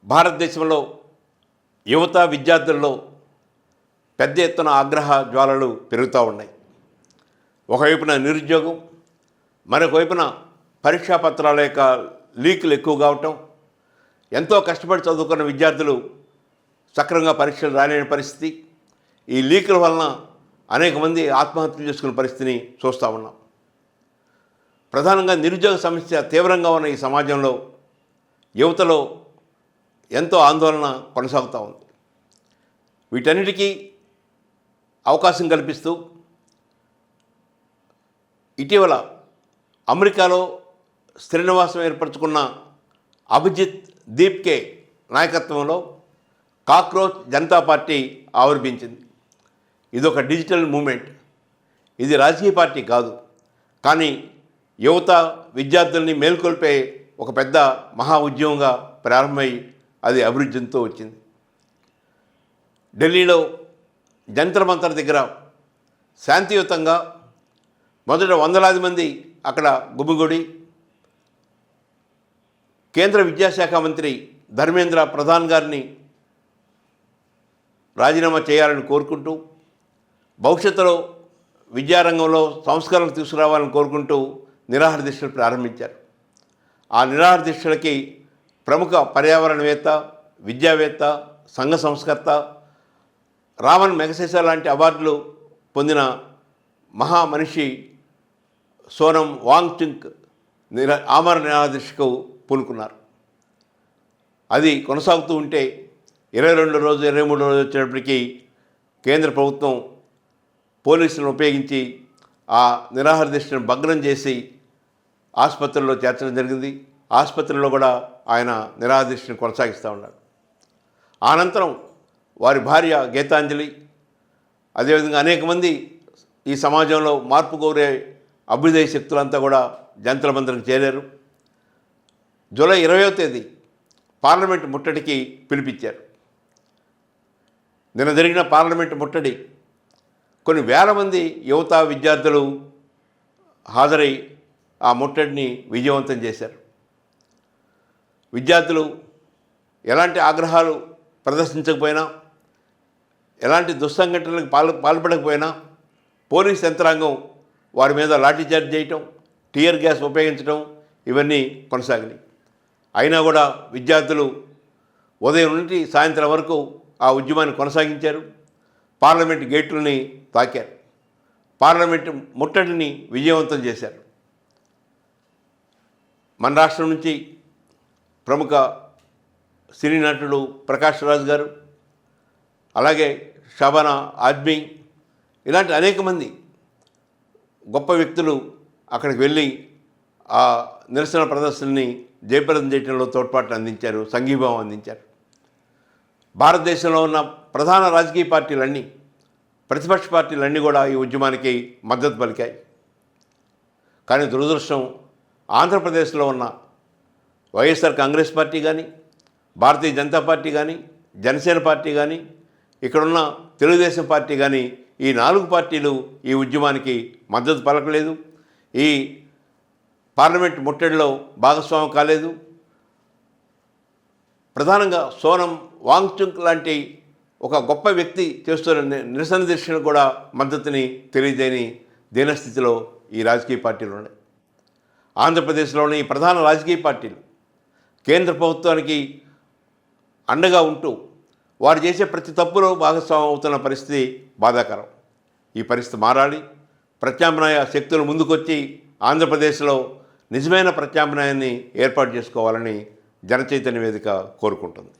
భారతదేశంలో యువత విద్యార్థుల్లో పెద్ద ఎత్తున ఆగ్రహ జ్వాలలు పెరుగుతూ ఉన్నాయి. ఒకవైపున నిరుద్యోగం, మరొక వైపున పరీక్షా పత్రాల యొక్క లీకులు ఎక్కువ కావటం, ఎంతో కష్టపడి చదువుకున్న విద్యార్థులు సక్రమంగా పరీక్షలు రాలేని పరిస్థితి, ఈ లీకుల వలన అనేక మంది ఆత్మహత్యలు చేసుకునే పరిస్థితిని చూస్తూ ఉన్నాం. ప్రధానంగా నిరుద్యోగ సమస్య తీవ్రంగా ఉన్న ఈ సమాజంలో యువతలో ఎంతో ఆందోళన కొనసాగుతూ ఉంది. వీటన్నిటికీ అవకాశం కల్పిస్తూ ఇటీవల అమెరికాలో స్థిర నివాసం ఏర్పరచుకున్న అభిజిత్ దీప్కే నాయకత్వంలో కాక్రోచ్ జనతా పార్టీ ఆవిర్భించింది. ఇదొక డిజిటల్ మూమెంట్. ఇది రాజకీయ పార్టీ కాదు, కానీ యువత విద్యార్థుల్ని మేల్కొల్పే ఒక పెద్ద మహా ఉద్యమంగా ప్రారంభమై అది అభివృద్ధితో వచ్చింది. ఢిల్లీలో జంతర్ మంతర్ దగ్గర శాంతియుతంగా మొదట వందలాది మంది అక్కడ గుమిగూడి కేంద్ర విద్యాశాఖ మంత్రి ధర్మేంద్ర ప్రధాన్ గారిని రాజీనామా చేయాలని కోరుకుంటూ, భవిష్యత్తులో విద్యారంగంలో సంస్కరణలు తీసుకురావాలని కోరుకుంటూ నిరాహార దీక్షలు ప్రారంభించారు. ఆ నిరాహార దీక్షలకి ప్రముఖ పర్యావరణవేత్త, విద్యావేత్త, సంఘ సంస్కర్త, రామన్ మెగసెసే లాంటి అవార్డులు పొందిన మహా మనిషి సోనం వాంగ్చుక్ ఆమరణ నిరాహార దీక్షకు పూనుకున్నారు. అది కొనసాగుతూ ఉంటే 22 రోజు 23 రోజు వచ్చేటప్పటికీ కేంద్ర ప్రభుత్వం పోలీసులను ఉపయోగించి ఆ నిరాహార దీక్షను భగ్నం చేసి ఆసుపత్రిలో చేర్చడం జరిగింది. ఆసుపత్రిలో కూడా ఆయన నిరాహార దీక్షను కొనసాగిస్తూ ఉన్నారు. అనంతరం వారి భార్య గీతాంజలి, అదేవిధంగా అనేక మంది ఈ సమాజంలో మార్పు కోరే అభ్యుదయ శక్తులంతా కూడా జంతర్ మంతర్కి చేరారు. జూలై 20వ తేదీ పార్లమెంటు ముట్టడికి పిలిపించారు. నిన్న జరిగిన పార్లమెంటు ముట్టడి కొన్ని వేల మంది యువత విద్యార్థులు హాజరై ఆ ముట్టడిని విజయవంతం చేశారు. విద్యార్థులు ఎలాంటి ఆగ్రహాలు ప్రదర్శించకపోయినా, ఎలాంటి దుస్సంఘటనలకు పాల్పడకపోయినా పోలీస్ యంత్రాంగం వారి మీద లాఠీచార్జ్ చేయటం, టియర్ గ్యాస్ ఉపయోగించడం ఇవన్నీ కొనసాగినాయి. అయినా కూడా విద్యార్థులు ఉదయం నుండి సాయంత్రం వరకు ఆ ఉద్యమాన్ని కొనసాగించారు. పార్లమెంటు గేట్లని తాకారు. పార్లమెంటు ముట్టడిని విజయవంతం చేశారు. మన రాష్ట్రం నుంచి ప్రముఖ సినీ నటుడు ప్రకాష్ రాజ్ గారు, అలాగే షబానా ఆజ్మీ, ఇలాంటి అనేక మంది గొప్ప వ్యక్తులు అక్కడికి వెళ్ళి ఆ నిరసన ప్రదర్శనని జయప్రదం చేయడంలో తోడ్పాటును అందించారు, సంఘీభావం అందించారు. భారతదేశంలో ఉన్న ప్రధాన రాజకీయ పార్టీలన్నీ, ప్రతిపక్ష పార్టీలన్నీ కూడా ఈ ఉద్యమానికి మద్దతు పలికాయి. కానీ దురదృష్టం, ఆంధ్రప్రదేశ్లో ఉన్న వైఎస్ఆర్ కాంగ్రెస్ పార్టీ కానీ, భారతీయ జనతా పార్టీ కానీ, జనసేన పార్టీ కానీ, ఇక్కడున్న తెలుగుదేశం పార్టీ కానీ, ఈ 4 పార్టీలు ఈ ఉద్యమానికి మద్దతు పలకలేదు. ఈ పార్లమెంట్ ముట్టడిలో భాగస్వామ్యం కాలేదు. ప్రధానంగా సోనం వాంగ్చుక్ లాంటి ఒక గొప్ప వ్యక్తి చేస్తున్న నిరసన దీక్షను కూడా మద్దతుని తెలియజేయని దీనస్థితిలో ఈ రాజకీయ పార్టీలు ఉన్నాయి. ఆంధ్రప్రదేశ్లోని ఈ ప్రధాన రాజకీయ పార్టీలు కేంద్ర ప్రభుత్వానికి అండగా ఉంటూ వారు చేసే ప్రతి తప్పులో భాగస్వామ్యం అవుతున్న పరిస్థితి బాధాకరం. ఈ పరిస్థితి మారాలి. ప్రత్యామ్నాయ శక్తులు ముందుకొచ్చి ఆంధ్రప్రదేశ్లో నిజమైన ప్రత్యామ్నాయాన్ని ఏర్పాటు చేసుకోవాలని జనచైతన్య వేదిక కోరుకుంటుంది.